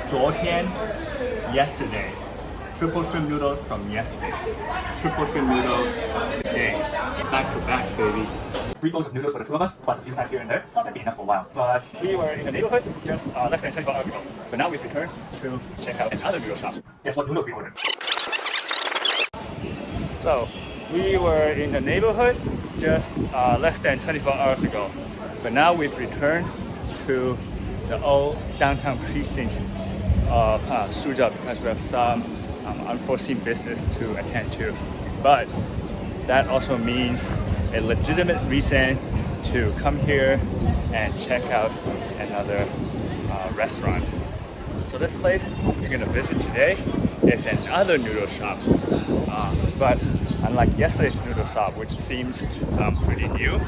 昨天 yesterday, triple shrimp noodles from yesterday, triple shrimp noodles today, back to back, baby. 3 bowls of noodles for the 2 of us, plus a few sides here and there. Thought that'd be enough for a while. But we were in the neighborhood just less than 24 hours ago. But now we've returned to check out another noodle shop. Guess what noodles we ordered? So, we were in the neighborhood just less than 24 hours ago. But now we've returned to the old downtown precinct of Suzhou because we have some unforeseen business to attend to. But that also means a legitimate reason to come here and check out another restaurant. So this place we're gonna visit today is another noodle shop. But unlike yesterday's noodle shop, which seems pretty new,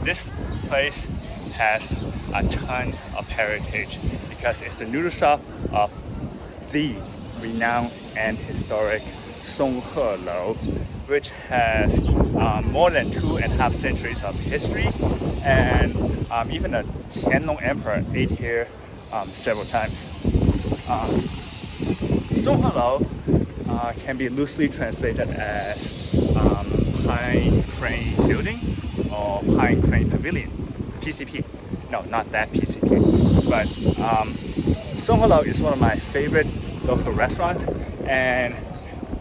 this place has a ton of heritage because it's the noodle shop of the renowned and historic Songhelou, which has more than 2.5 centuries of history, and even the Qianlong Emperor ate here several times. Songhelou can be loosely translated as Pine Crane Building or Pine Crane Pavilion, PCP. No, not that PCP, but Songhelou is one of my favorite local restaurants, and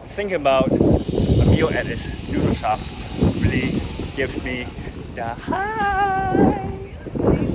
thinking about a meal at this noodle shop really gives me the high.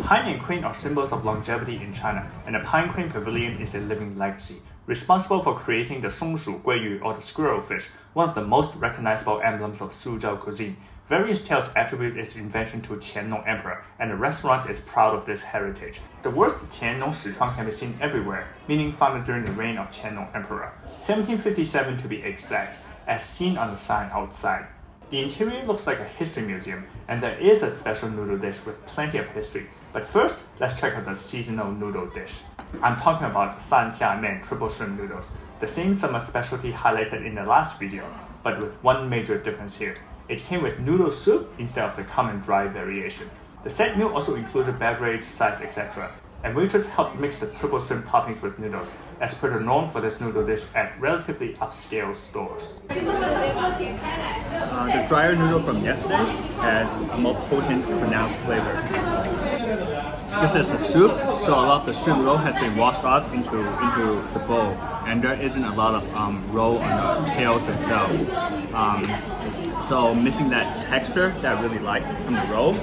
Pine and crane are symbols of longevity in China, and the Pine Crane Pavilion is a living legacy, responsible for creating the Songshu Guiyu or the squirrel fish, one of the most recognizable emblems of Suzhou cuisine. Various tales attribute its invention to Qianlong Emperor, and the restaurant is proud of this heritage. The words Qianlong Shichuan can be seen everywhere, meaning founded during the reign of Qianlong Emperor, 1757 to be exact, as seen on the sign outside. The interior looks like a history museum, and there is a special noodle dish with plenty of history. But first, let's check out the seasonal noodle dish. I'm talking about san xia mian triple shrimp noodles, the same summer specialty highlighted in the last video, but with one major difference here. It came with noodle soup instead of the common dry variation. The set meal also included beverage, sides, etc. And waitress helped mix the triple shrimp toppings with noodles, as per the norm for this noodle dish at relatively upscale stores. The drier noodle from yesterday has a more potent, pronounced flavor. This is the soup, so a lot of the shrimp roe has been washed out into the bowl, and there isn't a lot of roe on the tails themselves. So missing that texture that I really like from the roe,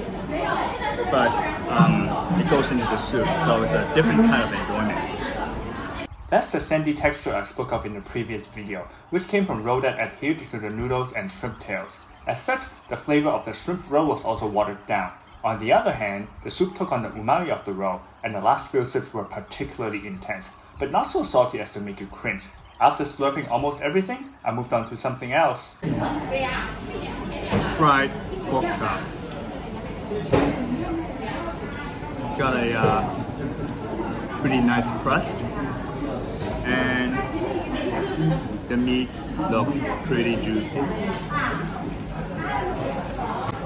but it goes into the soup, so it's a different kind of enjoyment. That's the sandy texture I spoke of in the previous video, which came from roe that adhered to the noodles and shrimp tails. As such, the flavor of the shrimp roe was also watered down. On the other hand, the soup took on the umami of the roe, and the last few sips were particularly intense, but not so salty as to make you cringe. After slurping almost everything, I moved on to something else. Fried pork chop. It's got a pretty nice crust, and the meat looks pretty juicy.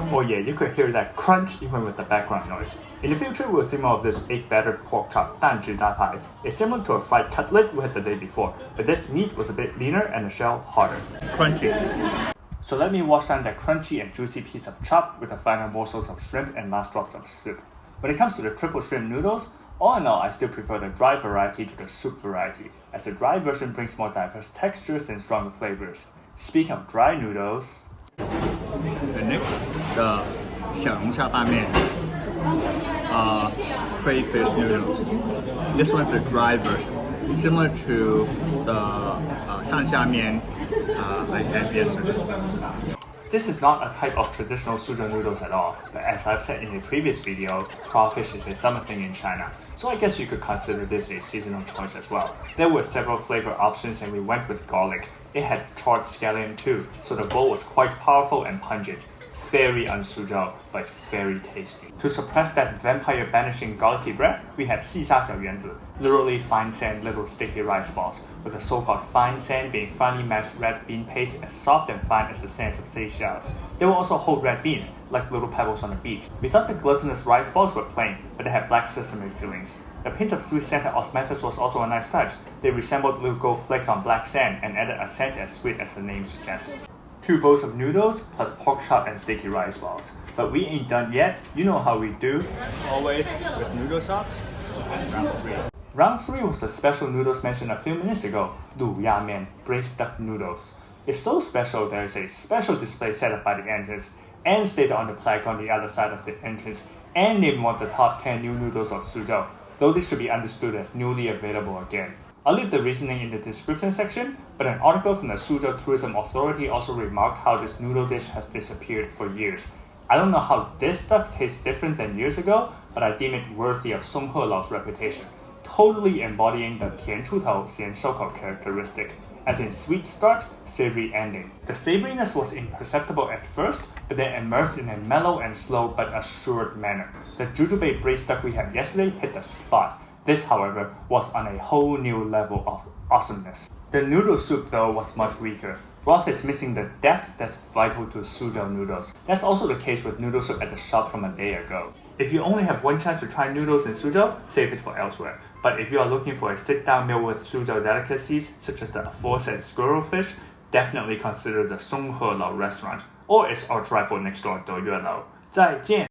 Oh yeah, you could hear that crunch even with the background noise. In the future, we'll see more of this egg-battered pork chop, 蛋汁大排. It's similar to a fried cutlet we had the day before, but this meat was a bit leaner and the shell harder. Crunchy. So let me wash down that crunchy and juicy piece of chop with the final morsels of shrimp and last drops of soup. When it comes to the triple shrimp noodles, all in all, I still prefer the dry variety to the soup variety, as the dry version brings more diverse textures and stronger flavors. Speaking of dry noodles, the next, the 小龙虾拌面, crayfish noodles. This one's the dry version, similar to the 上下面 I had yesterday. This is not a type of traditional Suzhou noodles at all, but as I've said in a previous video, crawfish is a summer thing in China, so I guess you could consider this a seasonal choice as well. There were several flavor options and we went with garlic. It had charred scallion too, so the bowl was quite powerful and pungent. Very un-Suzhou, but very tasty. To suppress that vampire banishing garlicky breath, we had 细虾小圆子, literally fine sand little sticky rice balls, with the so-called fine sand being finely mashed red bean paste as soft and fine as the sands of Seychelles. There were also whole red beans, like little pebbles on the beach. We thought the glutinous rice balls were plain, but they had black sesame fillings. The pinch of sweet scented osmanthus was also a nice touch. They resembled little gold flakes on black sand and added a scent as sweet as the name suggests. 2 bowls of noodles plus pork chop and sticky rice balls. But we ain't done yet. You know how we do. As always, with noodle shops and round 3. Round 3 was the special noodles mentioned a few minutes ago, 卤鸭面, braised duck noodles. It's so special there is a special display set up by the entrance and stated on the plaque on the other side of the entrance and named one of the top 10 new noodles of Suzhou, though this should be understood as newly available again. I'll leave the reasoning in the description section, but an article from the Suzhou Tourism Authority also remarked how this noodle dish has disappeared for years. I don't know how this stuff tastes different than years ago, but I deem it worthy of Songhelou's reputation, totally embodying the 甜出头咸收口 characteristic, as in sweet start, savory ending. The savoriness was imperceptible at first, but then emerged in a mellow and slow but assured manner. The jujube braised duck we had yesterday hit the spot. This, however, was on a whole new level of awesomeness. The noodle soup, though, was much weaker. Broth is missing the depth that's vital to Suzhou noodles. That's also the case with noodle soup at the shop from a day ago. If you only have one chance to try noodles in Suzhou, save it for elsewhere. But if you are looking for a sit-down meal with Suzhou delicacies, such as the aforesaid squirrel fish, definitely consider the Songhelou restaurant, or its arch rival next door, 德月楼. 再见!